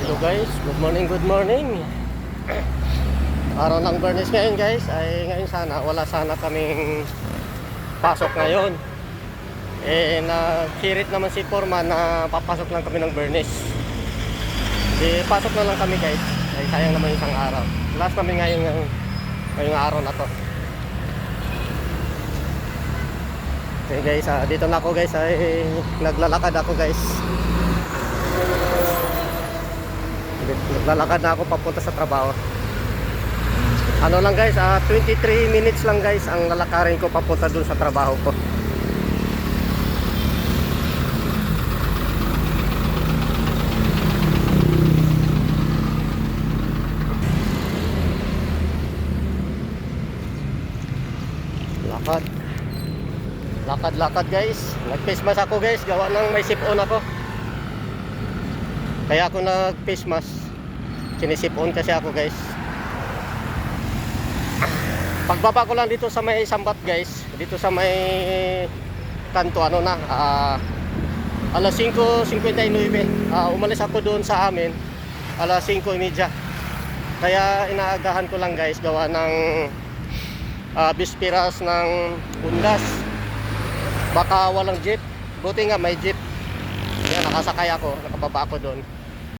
Hello guys, good morning, good morning. Araw ng Bernes ngayon guys. Ay ngayon sana, wala sana kaming pasok ngayon. Naghirit naman si Foreman na papasok lang kami ng Bernes. Pasok na lang kami guys. Ay sayang naman isang araw. Last namin ngayong araw na to. Okay guys, dito na ako guys. Ay naglalakad ako guys. Naglalakad na ako papunta sa trabaho. Ano lang guys, 23 minutes lang guys ang lalakarin ko papunta dun sa trabaho ko. Lakad guys. Nag-face mask ako guys, gawa ng may sip-on ako. Kaya ako nag-face mask. Sinisip-on kasi ako guys. Pagbaba ko lang dito sa may Sambat guys, dito sa may kanto alas 5:59. Umalis ako doon sa amin alas 5:30. Kaya inaagahan ko lang guys, gawa ng bispiras ng Undas. Baka walang jeep. Buti nga may jeep. Kaya nakasakay ako, nakababa ako doon.